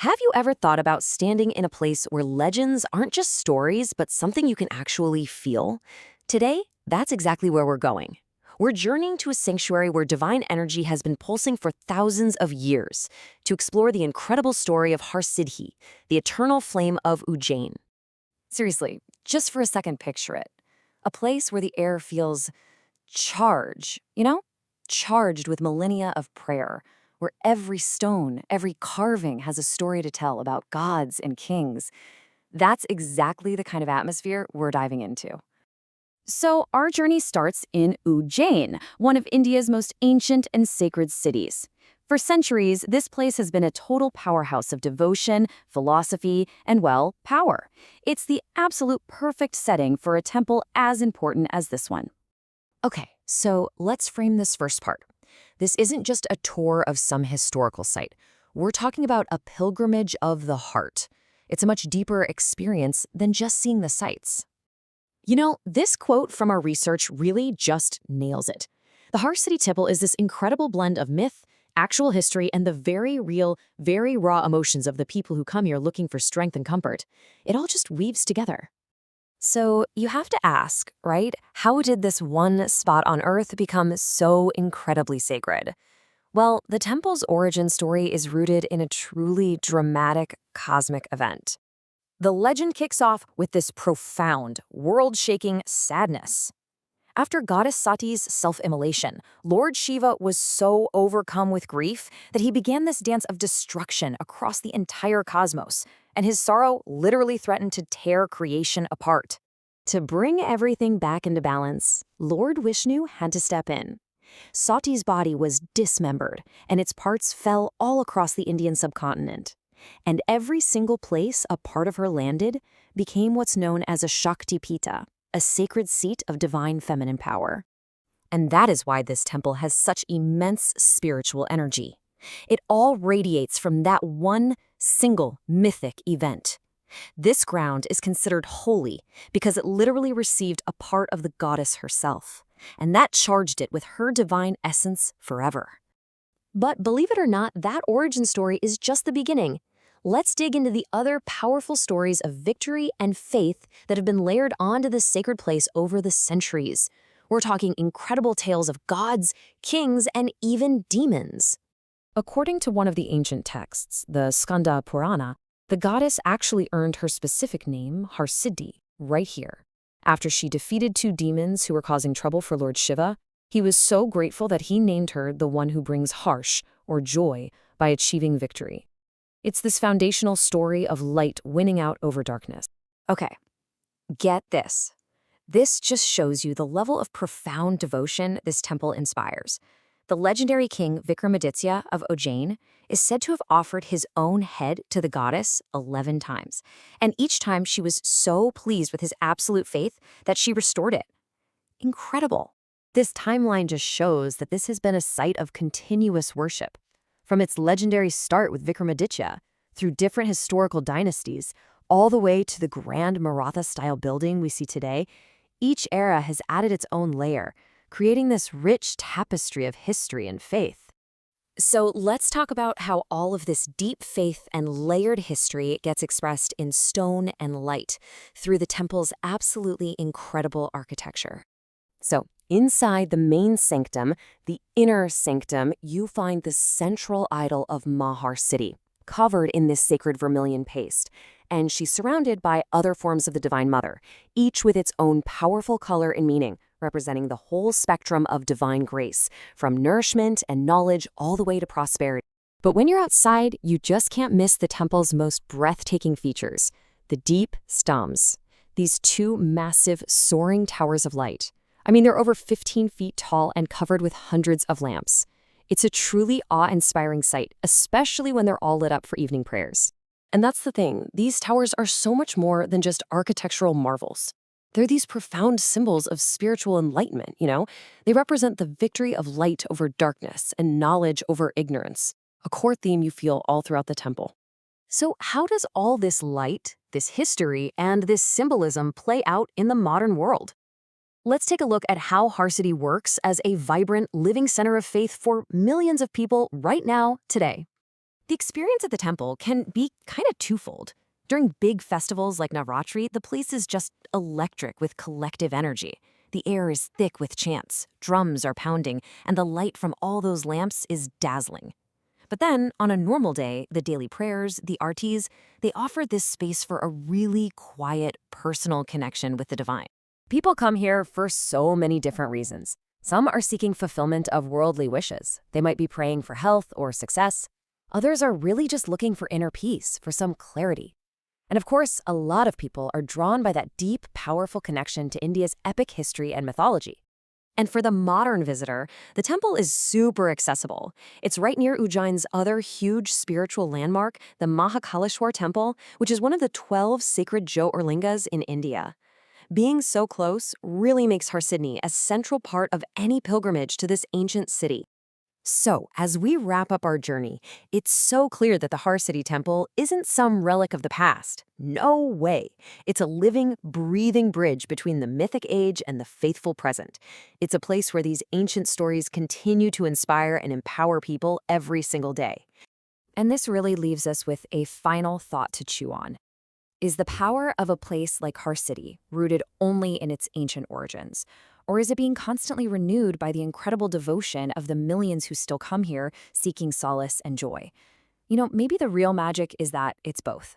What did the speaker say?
Have you ever thought about standing in a place where legends aren't just stories, but something you can actually feel? Today, that's exactly where we're going. We're journeying to a sanctuary where divine energy has been pulsing for thousands of years to explore the incredible story of Harsiddhi, the eternal flame of Ujjain. Seriously, just for a second, picture it. A place where the air feels charged with millennia of prayer, where every stone, every carving has a story to tell about gods and kings. That's exactly the kind of atmosphere we're diving into. So our journey starts in Ujjain, one of India's most ancient and sacred cities. For centuries, this place has been a total powerhouse of devotion, philosophy, and, well, power. It's the absolute perfect setting for a temple as important as this one. Okay, so let's frame this first part. This isn't just a tour of some historical site. We're talking about a pilgrimage of the heart. It's a much deeper experience than just seeing the sights. You know, this quote from our research really just nails it. The Harsiddhi Temple is this incredible blend of myth, actual history, and the very real, very raw emotions of the people who come here looking for strength and comfort. It all just weaves together. So you have to ask, right? How did this one spot on Earth become so incredibly sacred? Well, the temple's origin story is rooted in a truly dramatic cosmic event. The legend kicks off with this profound, world-shaking sadness. After Goddess Sati's self-immolation, Lord Shiva was so overcome with grief that he began this dance of destruction across the entire cosmos, and his sorrow literally threatened to tear creation apart. To bring everything back into balance, Lord Vishnu had to step in. Sati's body was dismembered, and its parts fell all across the Indian subcontinent. And every single place a part of her landed became what's known as a Shakti Peetha, a sacred seat of divine feminine power. And that is why this temple has such immense spiritual energy. It all radiates from that one single mythic event. This ground is considered holy because it literally received a part of the goddess herself, and that charged it with her divine essence forever. But believe it or not, that origin story is just the beginning. Let's dig into the other powerful stories of victory and faith that have been layered onto this sacred place over the centuries. We're talking incredible tales of gods, kings, and even demons. According to one of the ancient texts, the Skanda Purana, the goddess actually earned her specific name, Harsiddhi, right here. After she defeated two demons who were causing trouble for Lord Shiva, he was so grateful that he named her the one who brings harsh, or joy, by achieving victory. It's this foundational story of light winning out over darkness. Okay, get this. This just shows you the level of profound devotion this temple inspires. The legendary King Vikramaditya of Ujjain is said to have offered his own head to the goddess 11 times, and each time she was so pleased with his absolute faith that she restored it. Incredible. This timeline just shows that this has been a site of continuous worship. From its legendary start with Vikramaditya, through different historical dynasties, all the way to the grand Maratha-style building we see today, each era has added its own layer, creating this rich tapestry of history and faith. So let's talk about how all of this deep faith and layered history gets expressed in stone and light through the temple's absolutely incredible architecture. So inside the main sanctum, the inner sanctum, you find the central idol of Maa Harsiddhi, covered in this sacred vermilion paste, and she's surrounded by other forms of the Divine Mother, each with its own powerful color and meaning, representing the whole spectrum of divine grace, from nourishment and knowledge all the way to prosperity. But when you're outside, you just can't miss the temple's most breathtaking features, the Deep Stambhs, these two massive, soaring towers of light. I mean, they're over 15 feet tall and covered with hundreds of lamps. It's a truly awe-inspiring sight, especially when they're all lit up for evening prayers. And that's the thing, these towers are so much more than just architectural marvels. They're these profound symbols of spiritual enlightenment, you know? They represent the victory of light over darkness and knowledge over ignorance, a core theme you feel all throughout the temple. So how does all this light, this history, and this symbolism play out in the modern world? Let's take a look at how Harsiddhi works as a vibrant, living center of faith for millions of people right now, today. The experience at the temple can be kind of twofold. During big festivals like Navratri, the place is just electric with collective energy. The air is thick with chants, drums are pounding, and the light from all those lamps is dazzling. But then, on a normal day, the daily prayers, the aartis, they offer this space for a really quiet, personal connection with the divine. People come here for so many different reasons. Some are seeking fulfillment of worldly wishes. They might be praying for health or success. Others are really just looking for inner peace, for some clarity. And of course, a lot of people are drawn by that deep, powerful connection to India's epic history and mythology. And for the modern visitor, the temple is super accessible. It's right near Ujjain's other huge spiritual landmark, the Mahakaleshwar Temple, which is one of the 12 sacred Jyotirlingas in India. Being so close really makes Harsiddhi a central part of any pilgrimage to this ancient city. So, as we wrap up our journey, it's so clear that the Harsiddhi Temple isn't some relic of the past. No way. It's a living, breathing bridge between the mythic age and the faithful present. It's a place where these ancient stories continue to inspire and empower people every single day. And this really leaves us with a final thought to chew on. Is the power of a place like Harsiddhi rooted only in its ancient origins? Or is it being constantly renewed by the incredible devotion of the millions who still come here seeking solace and joy? Maybe the real magic is that it's both.